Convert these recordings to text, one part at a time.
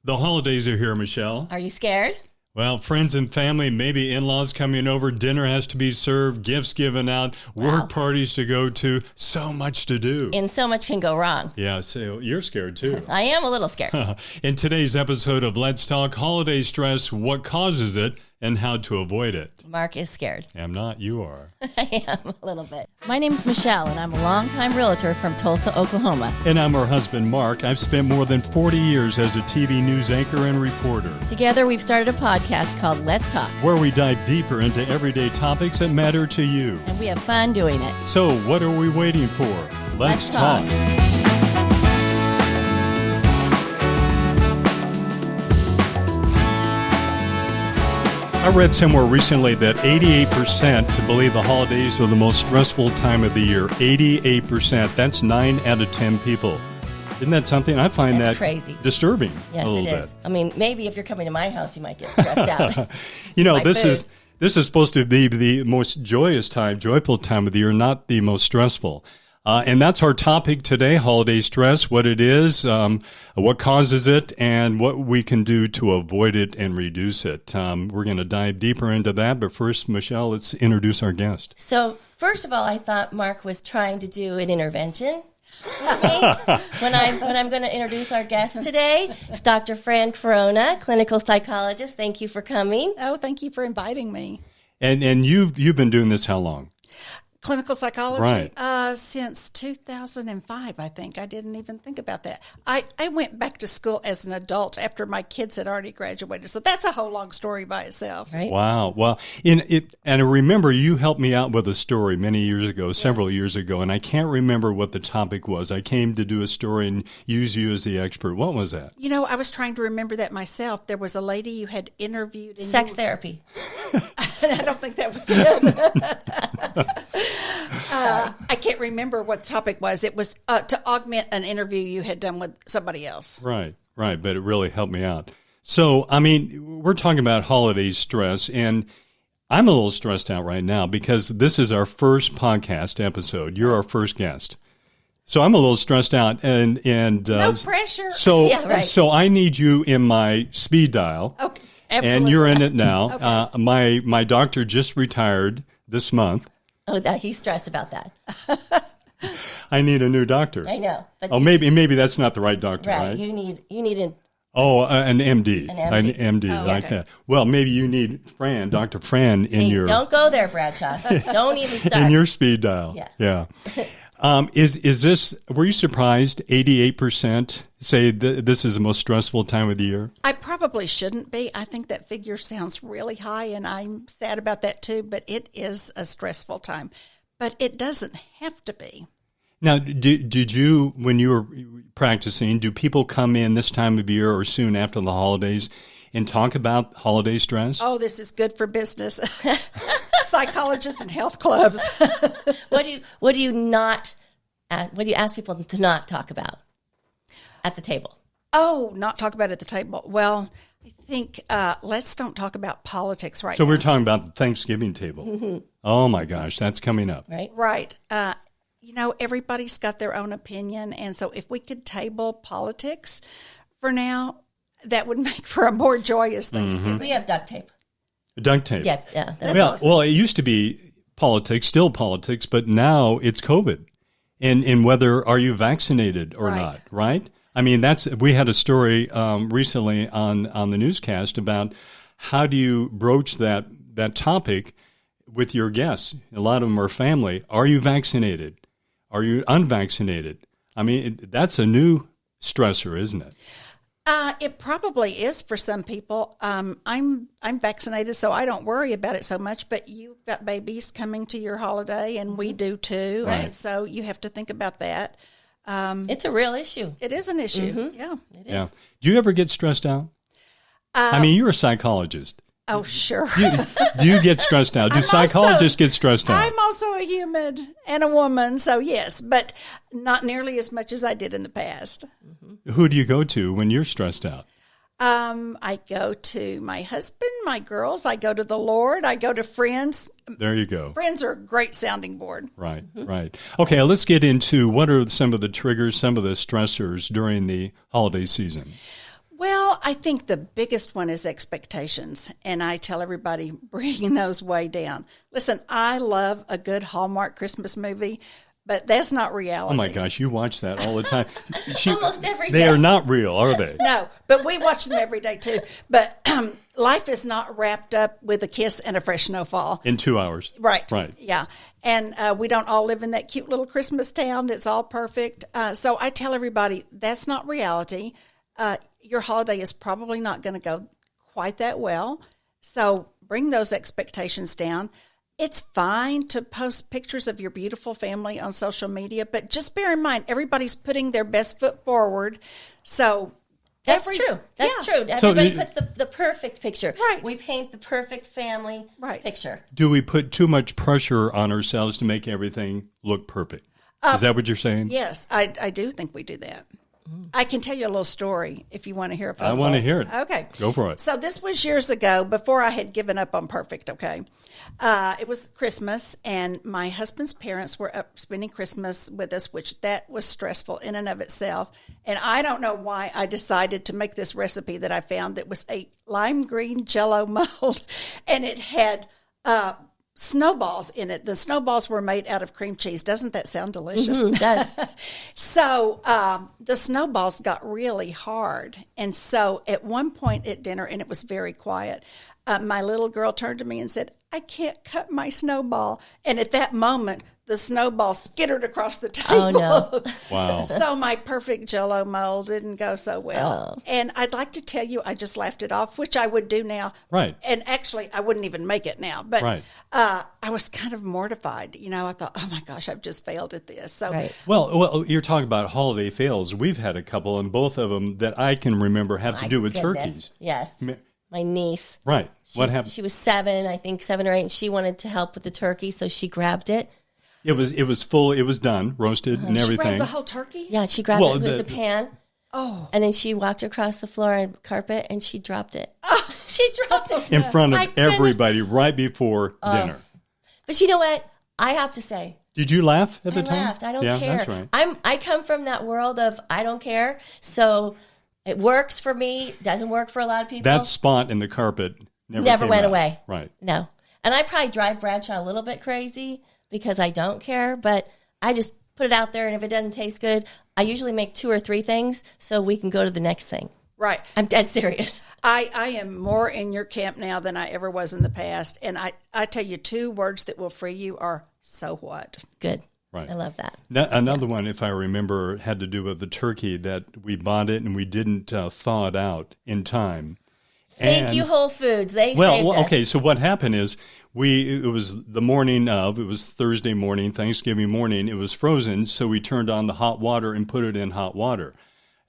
The holidays are here, Michelle. Are you scared? Well, friends and family, maybe in-laws coming over, dinner has to be served, gifts given out, work parties to go to, so much to do. And so much can go wrong. Yeah, so you're scared too. I am a little scared. In today's episode of Let's Talk Holiday Stress, what causes it and how to avoid it. Mark is scared. I'm not, you are. I am a little bit. My name's Michelle, and I'm a longtime realtor from Tulsa, Oklahoma. And I'm her husband, Mark. I've spent more than 40 years as a TV news anchor and reporter. Together, we've started a podcast called Let's Talk, where we dive deeper into everyday topics that matter to you. And we have fun doing it. So what are we waiting for? Let's talk. I read somewhere recently that 88% believe the holidays are the most stressful time of the year. 88%. That's 9 out of 10 people. Isn't that something? I find That's that crazy. Disturbing. Yes, a little it is. bit. I mean, maybe if you're coming to my house, you might get stressed out. This is supposed to be the most joyful time of the year, not the most stressful. And that's our topic today, holiday stress, what it is, what causes it, and what we can do to avoid it and reduce it. We're going to dive deeper into that. But first, Michelle, let's introduce our guest. So, first of all, I thought Mark was trying to do an intervention with me when I'm going to introduce our guest today. It's Dr. Fran Corona, clinical psychologist. Thank you for coming. Oh, thank you for inviting me. And you've been doing this how long? Clinical psychology? Right. Since 2005, I think. I didn't even think about that. I went back to school as an adult after my kids had already graduated. So that's a whole long story by itself. Right. Wow. Well, and I remember you helped me out with a story many years ago, several years ago, and I can't remember what the topic was. I came to do a story and use you as the expert. What was that? You know, I was trying to remember that myself. There was a lady you had interviewed. Sex therapy. I don't think that was it. I can't remember what the topic was. It was to augment an interview you had done with somebody else. Right. But it really helped me out. So, I mean, we're talking about holiday stress, and I'm a little stressed out right now because this is our first podcast episode. You're our first guest. So I'm a little stressed out, and no pressure. So, Yeah, right. so I need you in my speed dial. Okay, absolutely. And you're in it now. Okay. My doctor just retired this month. Oh, he's stressed about that. I need a new doctor. I know. But maybe that's not the right doctor, right? Right. You need an an MD. An MD. Oh, like that. Well, maybe you need Dr. Fran in your... Don't go there, Bradshaw. Don't even start. In your speed dial. Yeah. Is this, were you surprised 88% say this is the most stressful time of the year? I probably shouldn't be. I think that figure sounds really high, and I'm sad about that too, but it is a stressful time. But it doesn't have to be. Now, did you, when you were practicing, do people come in this time of year or soon after the holidays and talk about holiday stress? Oh, this is good for business. Psychologists and health clubs. What do you ask people to not talk about at the table? Oh, not talk about it at the table. Well, I think let's don't talk about politics right now. So we're talking about the Thanksgiving table. Mm-hmm. Oh my gosh, that's coming up. Right. Everybody's got their own opinion, and so if we could table politics for now, that would make for a more joyous Thanksgiving. Mm-hmm. We have duct tape. Duct tape. Yeah. That's awesome. Well, it used to be politics, still politics, but now it's COVID. And whether are you vaccinated or not, right? I mean, we had a story recently on the newscast about how do you broach that topic with your guests. A lot of them are family. Are you vaccinated? Are you unvaccinated? I mean, that's a new stressor, isn't it? It probably is for some people. I'm vaccinated, so I don't worry about it so much. But you've got babies coming to your holiday, and we do too. Right. And so you have to think about that. It's a real issue. It is an issue. Mm-hmm. Yeah. It is. Yeah. Do you ever get stressed out? I mean, you're a psychologist. Oh, sure. Do you get stressed out? Do psychologists get stressed out? I'm also a human and a woman, so yes, but not nearly as much as I did in the past. Mm-hmm. Who do you go to when you're stressed out? I go to my husband, my girls. I go to the Lord. I go to friends. There you go. Friends are a great sounding board. Right, right. Okay, let's get into what are some of the triggers, some of the stressors during the holiday season. Well, I think the biggest one is expectations, and I tell everybody bring those way down. Listen, I love a good Hallmark Christmas movie, but that's not reality. Oh my gosh, you watch that all the time. Almost every day. They are not real, are they? No, but we watch them every day too. But life is not wrapped up with a kiss and a fresh snowfall. In 2 hours. Right. Right. Yeah. And we don't all live in that cute little Christmas town that's all perfect. So I tell everybody that's not reality. Your holiday is probably not going to go quite that well. So bring those expectations down. It's fine to post pictures of your beautiful family on social media, but just bear in mind, everybody's putting their best foot forward. So That's true. That's true. Everybody puts the perfect picture. Right. We paint the perfect family picture. Do we put too much pressure on ourselves to make everything look perfect? Is that what you're saying? Yes, I do think we do that. I can tell you a little story if you want to hear it. I want to hear it. Okay. Go for it. So this was years ago, before I had given up on perfect, okay? It was Christmas, and my husband's parents were up spending Christmas with us, which that was stressful in and of itself. And I don't know why I decided to make this recipe that I found that was a lime green Jell-O mold, and it had snowballs in it. The snowballs were made out of cream cheese. Doesn't that sound delicious? It does. So the snowballs got really hard. And so at one point at dinner, and it was very quiet, my little girl turned to me and said, "I can't cut my snowball." And at that moment, the snowball skittered across the table. Oh, no. Wow. So my perfect Jell-O mold didn't go so well. And I'd like to tell you I just laughed it off, which I would do now. Right. And actually, I wouldn't even make it now. But Right. I was kind of mortified. You know, I thought, oh, my gosh, I've just failed at this. So Well, you're talking about holiday fails. We've had a couple, and both of them that I can remember have to do with turkeys. Yes. My niece. Right. What happened? She was 7, I think 7 or 8, and she wanted to help with the turkey, so she grabbed it. It was full. It was done, roasted, and she everything. grabbed the whole turkey? Yeah, she grabbed it. It was a pan. Oh. And then she walked across the floor and carpet, and she dropped it. She dropped it. in front of My goodness. everybody right before dinner. But you know what? I have to say, Did you laugh at the I time? laughed. I don't yeah, care. That's right. I come from that world of I don't care. So it works for me. Doesn't work for a lot of people. That spot in the carpet never came went out. away. Right. No. And I probably drive Bradshaw a little bit crazy because I don't care, but I just put it out there, and if it doesn't taste good, I usually make 2 or 3 things so we can go to the next thing. Right. I'm dead serious. I am more in your camp now than I ever was in the past. And I tell you, 2 words that will free you are so what. Good. Right. I love that. Another one, if I remember, had to do with the turkey that we bought it and we didn't thaw it out in time. Thank you, Whole Foods. They saved us. Okay, so what happened is it was the morning of, it was Thursday morning, Thanksgiving morning, it was frozen, so we turned on the hot water and put it in hot water.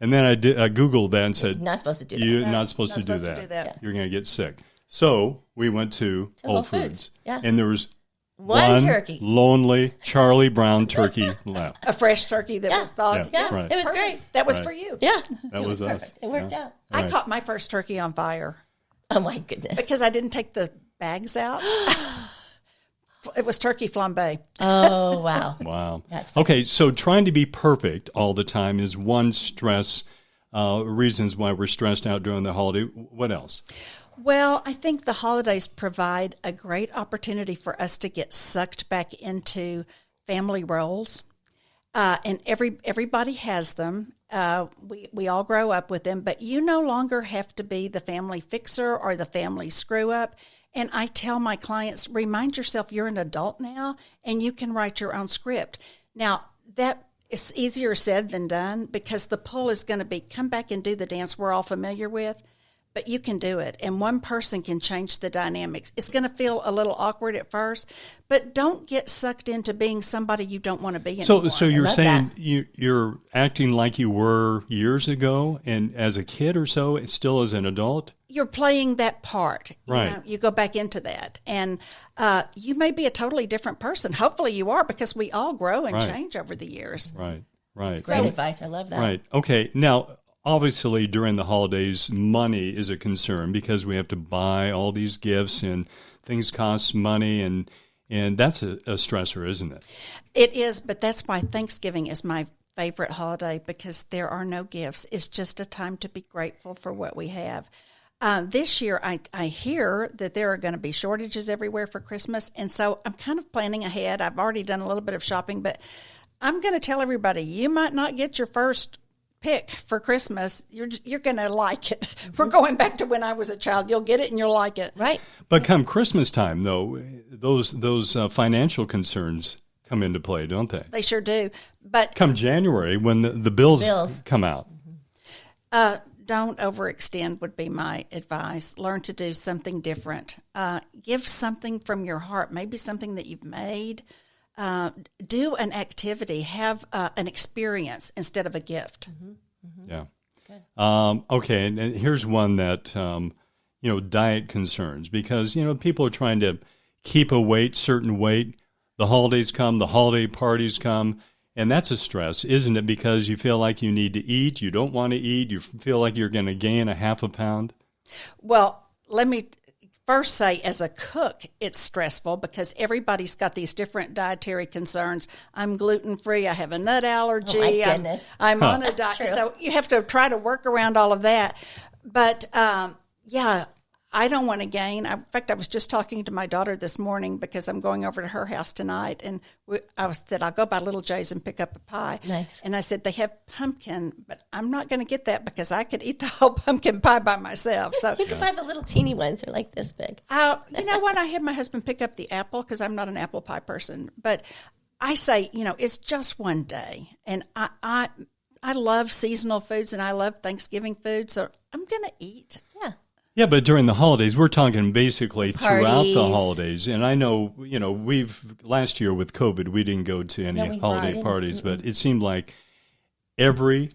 And then I Googled that and said, Not supposed to do that. You're not supposed to do that. Yeah. You're going to get sick. So we went to Whole Foods. Yeah. And there was One turkey. lonely Charlie Brown turkey left. A fresh turkey that was thawed. Yeah. Yeah, Right. it was great. That was Right. for you. Yeah. That it was us. perfect. It worked out. I Right. caught my first turkey on fire Oh, my goodness. because I didn't take the bags out. It was turkey flambe. Oh, wow. Wow. That's funny. Okay, so trying to be perfect all the time is one stress, reasons why we're stressed out during the holiday. What else? Well, I think the holidays provide a great opportunity for us to get sucked back into family roles. And everybody has them. We all grow up with them, but you no longer have to be the family fixer or the family screw up. And I tell my clients, remind yourself you're an adult now and you can write your own script. Now, that is easier said than done because the pull is going to be come back and do the dance we're all familiar with. But you can do it, and one person can change the dynamics. It's going to feel a little awkward at first, but don't get sucked into being somebody you don't want to be anymore. So you're love saying you're acting like you were years ago, and as a kid or so, still as an adult? You're playing that part. Right. You know, you go back into that, and you may be a totally different person. Hopefully you are, because we all grow and Right. change over the years. Right. Great advice. I love that. Right. Okay. Now, obviously, during the holidays, money is a concern because we have to buy all these gifts and things cost money, and that's a stressor, isn't it? It is, but that's why Thanksgiving is my favorite holiday because there are no gifts. It's just a time to be grateful for what we have. This year, I hear that there are going to be shortages everywhere for Christmas, and so I'm kind of planning ahead. I've already done a little bit of shopping, but I'm going to tell everybody, you might not get your first pick for Christmas. You're going to like it. We're going back to when I was a child. You'll get it and you'll like it. Right. But come Christmas time, though, those financial concerns come into play, don't they? They sure do. But come January, when the bills come out. Don't overextend would be my advice. Learn to do something different. Give something from your heart, maybe something that you've made. Do an activity. Have an experience instead of a gift. Yeah. Good. Okay, and here's one that, diet concerns. Because, people are trying to keep a certain weight. The holidays come, the holiday parties come. And that's a stress, isn't it? Because you feel like you need to eat, you don't want to eat, you feel like you're going to gain a half a pound. Well, let me first say, as a cook, it's stressful because everybody's got these different dietary concerns. I'm gluten-free, I have a nut allergy, oh my goodness. I'm on a diet. So you have to try to work around all of that. But, I don't want to gain. In fact, I was just talking to my daughter this morning because I'm going over to her house tonight, and I said, I'll go by Little Jay's and pick up a pie. Nice. And I said, they have pumpkin, but I'm not going to get that because I could eat the whole pumpkin pie by myself. So you can buy the little teeny ones. They're like this big. You know what? I had my husband pick up the apple because I'm not an apple pie person. But I say, it's just one day. And I love seasonal foods, and I love Thanksgiving food, so I'm going to eat. Yeah. Yeah, but during the holidays, we're talking basically throughout Parties. the holidays. And I know, last year with COVID, we didn't go to any holiday parties, but it seemed like every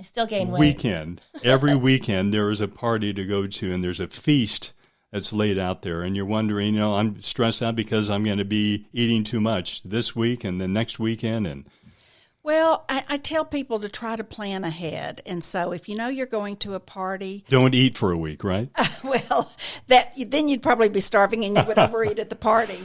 weekend, there is a party to go to, and there's a feast that's laid out there. And you're wondering, I'm stressed out because I'm going to be eating too much this week and the next weekend. Well, I tell people to try to plan ahead. And so if you're going to a party... Don't eat for a week, right? Well, then you'd probably be starving and you would overeat at the party.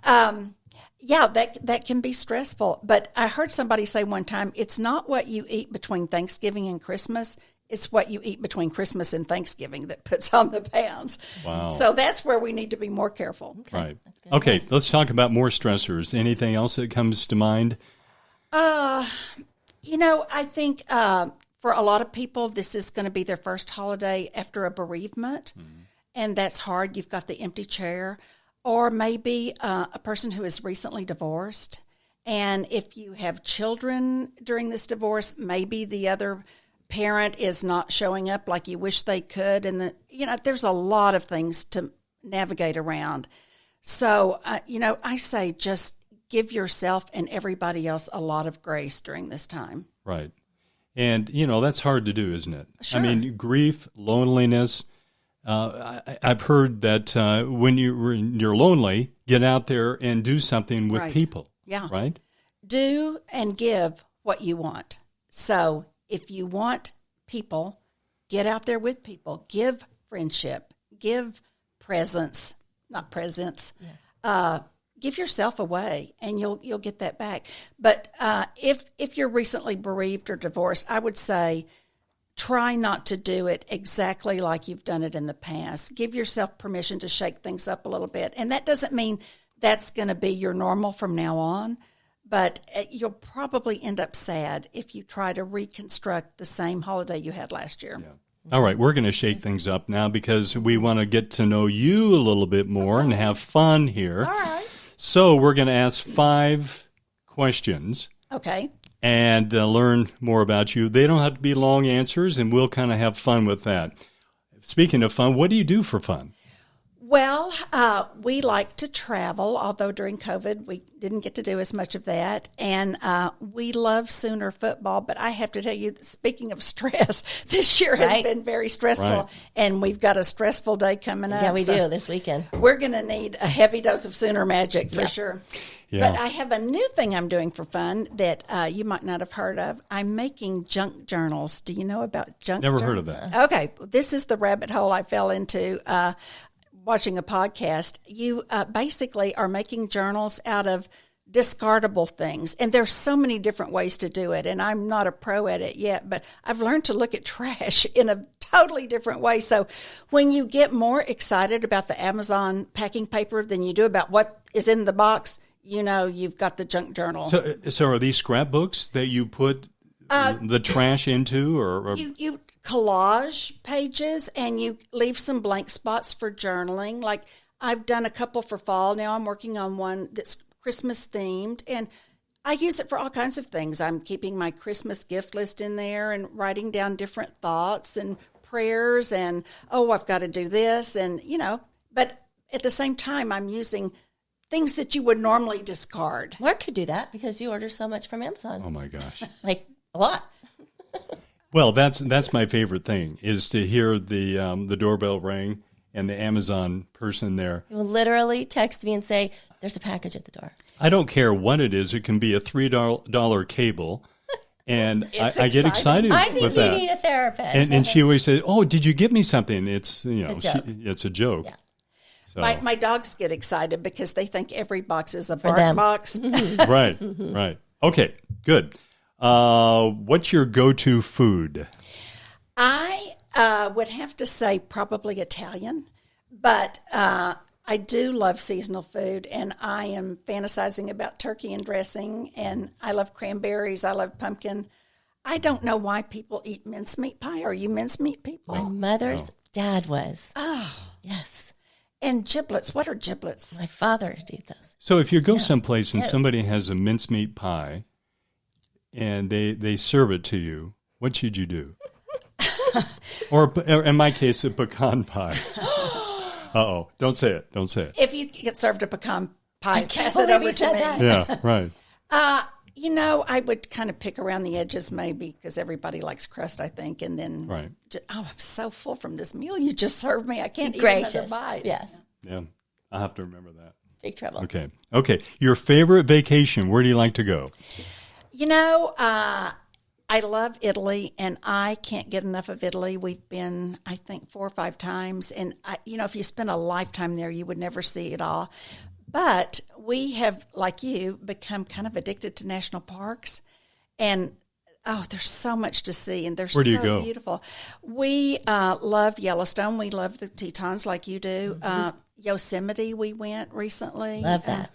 That can be stressful. But I heard somebody say one time, it's not what you eat between Thanksgiving and Christmas. It's what you eat between Christmas and Thanksgiving that puts on the pounds. Wow. So that's where we need to be more careful. Okay. Right. Okay, let's talk about more stressors. Anything else that comes to mind? I think for a lot of people, this is going to be their first holiday after a bereavement, and that's hard. You've got the empty chair, or maybe a person who is recently divorced, and if you have children during this divorce, maybe the other parent is not showing up like you wish they could, and there's a lot of things to navigate around. So, I say just give yourself and everybody else a lot of grace during this time. Right. And, that's hard to do, isn't it? Sure. I mean, grief, loneliness. I've heard that when you're lonely, get out there and do something with people. Yeah. Right? Do and give what you want. So if you want people, get out there with people. Give friendship. Give presents. Not presents. Yeah. Give yourself away, and you'll get that back. But if you're recently bereaved or divorced, I would say try not to do it exactly like you've done it in the past. Give yourself permission to shake things up a little bit. And that doesn't mean that's going to be your normal from now on, but you'll probably end up sad if you try to reconstruct the same holiday you had last year. Yeah. All right, we're going to shake things up now because we want to get to know you a little bit more and have fun here. All right. So we're going to ask 5 questions. Okay. And learn more about you. They don't have to be long answers, and we'll kind of have fun with that. Speaking of fun, what do you do for fun? Well, we like to travel, although during COVID we didn't get to do as much of that. And we love Sooner football, but I have to tell you, speaking of stress, this year has been very stressful. Right. And we've got a stressful day coming up. Yeah, we do this weekend. We're going to need a heavy dose of Sooner magic for sure. Yeah. But I have a new thing I'm doing for fun that you might not have heard of. I'm making junk journals. Do you know about junk Never journals? heard of that. Okay. This is the rabbit hole I fell into watching a podcast. You basically are making journals out of discardable things. And there's so many different ways to do it. And I'm not a pro at it yet, but I've learned to look at trash in a totally different way. So when you get more excited about the Amazon packing paper than you do about what is in the box, you know you've got the junk journal. So are these scrapbooks that you put the trash into? Or You collage pages and you leave some blank spots for journaling. Like I've done a couple for fall. Now I'm working on one that's Christmas themed, and I use it for all kinds of things. I'm keeping my Christmas gift list in there and writing down different thoughts and prayers and, I've got to do this. And, but at the same time, I'm using things that you would normally discard. Mark could do that because you order so much from Amazon. Oh my gosh. Like a lot. Well, that's my favorite thing is to hear the doorbell ring and the Amazon person there. He will literally text me and say, there's a package at the door. I don't care what it is. It can be a $3 cable. And I get excited I think with you that. need a therapist. And she always says, "Oh, did you get me something?" It's it's a joke. Yeah. So. My dogs get excited because they think every box is a For bark them. box. Right. Okay, good. What's your go-to food? I would have to say probably Italian, but I do love seasonal food, and I am fantasizing about turkey and dressing, and I love cranberries. I love pumpkin. I don't know why people eat mincemeat pie. Are you mincemeat people? My mother's dad was. Oh, Yes. and giblets. What are giblets? My father did those. So if you go someplace and somebody has a mincemeat pie and they serve it to you, what should you do? or in my case, a pecan pie. Uh-oh. Don't say it. Don't say it. If you get served a pecan pie, pass it believe over he to said me. that. Yeah, right. I would kind of pick around the edges maybe because everybody likes crust, I think. And then, Right. I'm so full from this meal you just served me. I can't eat Gracious. another bite. Yes. Yeah. I'll have to remember that. Big trouble. Okay. Your favorite vacation, where do you like to go? I love Italy, and I can't get enough of Italy. We've been, I think, 4 or 5 times. And, if you spend a lifetime there, you would never see it all. But we have, like you, become kind of addicted to national parks. And, there's so much to see, and they're Where do you so go? beautiful. We love Yellowstone. We love the Tetons like you do. Yosemite, we went recently. Love that.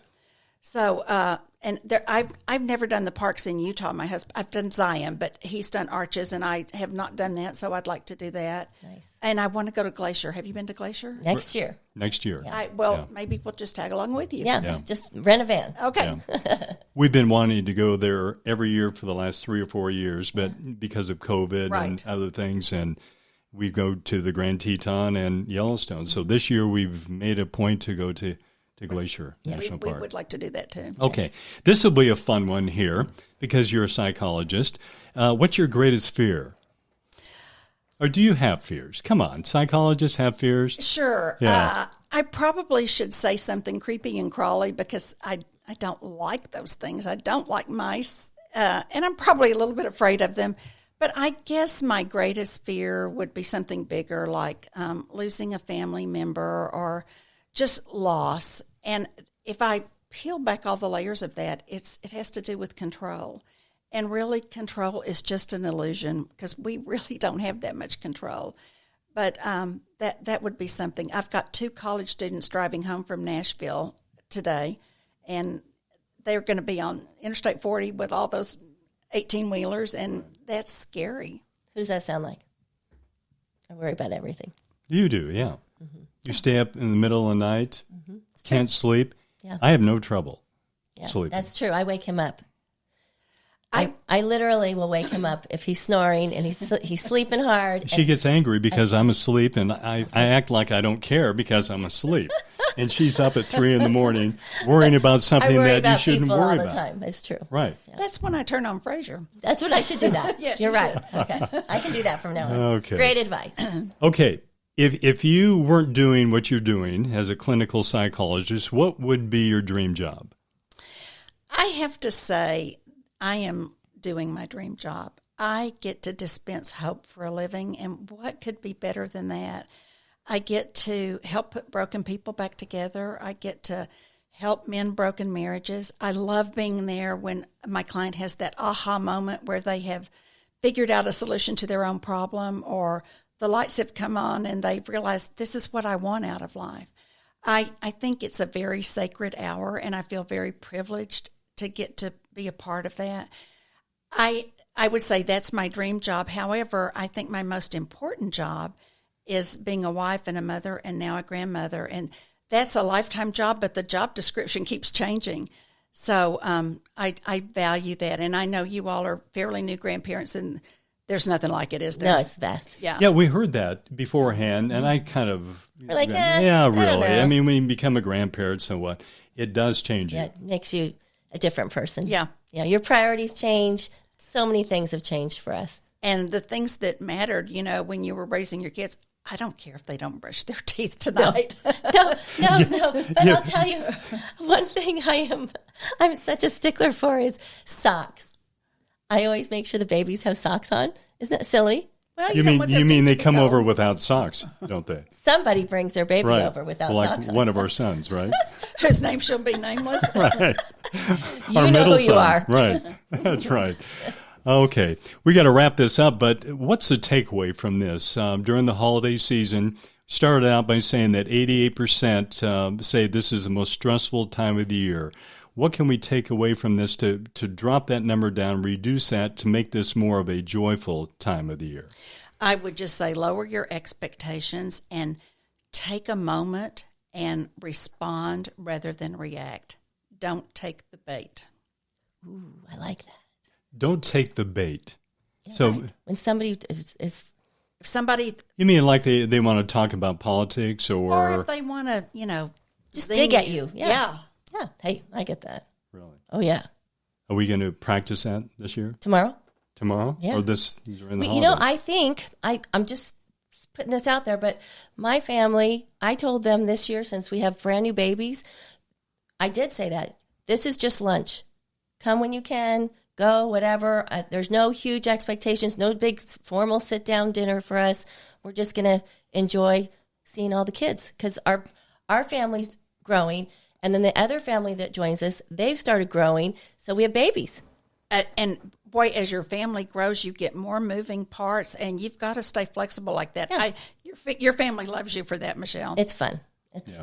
And there, I've never done the parks in Utah. My husband, I've done Zion, but he's done Arches, and I have not done that. So I'd like to do that. Nice. And I want to go to Glacier. Have you been to Glacier? Next year. Next year. Maybe we'll just tag along with you. Yeah. Just rent a van. Okay. Yeah. We've been wanting to go there every year for the last 3 or 4 years, but because of COVID and other things, and we go to the Grand Teton and Yellowstone. So this year we've made a point to go to Glacier National Park. We would like to do that too. Okay. Yes. This will be a fun one here because you're a psychologist. What's your greatest fear? Or do you have fears? Come on, psychologists have fears. Sure. Yeah. I probably should say something creepy and crawly because I don't like those things. I don't like mice, and I'm probably a little bit afraid of them. But I guess my greatest fear would be something bigger, like losing a family member or just loss. And if I peel back all the layers of that, it has to do with control. And really, control is just an illusion because we really don't have that much control. But that would be something. I've got 2 college students driving home from Nashville today, and they're going to be on Interstate 40 with all those 18-wheelers, and that's scary. Who does that sound like? I worry about everything. You do, yeah. Mm-hmm. You stay up in the middle of the night, can't sleep. Yeah. I have no trouble sleeping. That's true. I wake him up. I literally will wake him up if he's snoring and he's sleeping hard. She gets angry because I'm asleep, and I act like I don't care because I'm asleep. And she's up at 3 in the morning worrying about something I worry that about you shouldn't people worry all the about. time. It's true. Right. Yeah. That's when I turn on Frasier. That's what I should do that. Yes, You're you right. Okay. I can do that from now on. Okay. Great advice. Okay. If you weren't doing what you're doing as a clinical psychologist, what would be your dream job? I have to say, I am doing my dream job. I get to dispense hope for a living, and what could be better than that? I get to help put broken people back together. I get to help mend broken marriages. I love being there when my client has that aha moment where they have figured out a solution to their own problem, or the lights have come on and they've realized this is what I want out of life. I think it's a very sacred hour, and I feel very privileged to get to be a part of that. I would say that's my dream job. However, I think my most important job is being a wife and a mother and now a grandmother. And that's a lifetime job, but the job description keeps changing. So I value that. And I know you all are fairly new grandparents, and there's nothing like it, is there? No, it's the best. Yeah. Yeah, we heard that beforehand, and I kind of... We're like, yeah, really. I don't know. I mean, when you become a grandparent, so what? It does change you. Yeah, it makes you a different person. Yeah. Yeah, your priorities change. So many things have changed for us. And the things that mattered, when you were raising your kids, I don't care if they don't brush their teeth tonight. No. But I'll tell you, one thing I'm such a stickler for is socks. I always make sure the babies have socks on. Isn't that silly? Well, You mean they come over without socks, don't they? Somebody brings their baby Right. over without like socks on. one of our sons, right? Whose name shall be nameless. Right. You Our know middle who you son. are. Right. That's right. Okay. We got to wrap this up, but what's the takeaway from this? During the holiday season, started out by saying that 88% say this is the most stressful time of the year. What can we take away from this to drop that number down, reduce that, to make this more of a joyful time of the year? I would just say lower your expectations and take a moment and respond rather than react. Don't take the bait. Ooh, I like that. Don't take the bait. Yeah, So right. When somebody is If somebody, you mean like they want to talk about politics or if they want to, just zing dig at you. Yeah. Yeah. Hey, I get that. Really? Oh, yeah. Are we going to practice that this year? Tomorrow? Or Yeah. during the You know, holidays? I think, I'm just putting this out there, but my family, I told them this year, since we have brand new babies, I did say that. This is just lunch. Come when you can, go, whatever. There's no huge expectations, no big formal sit-down dinner for us. We're just going to enjoy seeing all the kids, because our family's growing, and then the other family that joins us, they've started growing, so we have babies. And boy, as your family grows, you get more moving parts, and you've got to stay flexible like that. Yeah. Your family loves you for that, Michelle. It's fun.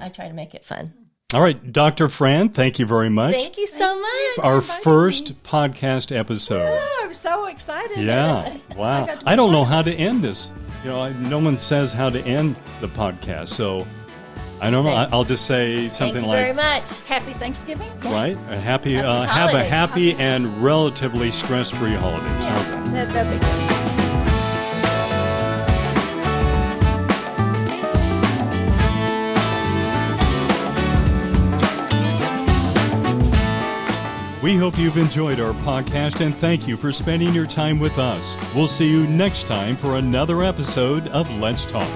I try to make it fun. All right, Dr. Fran, thank you very much. Thank you so much. Our first podcast episode. Oh, I'm so excited. Yeah, wow. I don't know how to end this. No one says how to end the podcast, so I don't know. I'll just say something Thank you like, very much. Happy Thanksgiving. right? A happy, Happy have a holidays. happy and relatively stress-free holidays. How's that? That'd be good. We hope you've enjoyed our podcast, and thank you for spending your time with us. We'll see you next time for another episode of Let's Talk.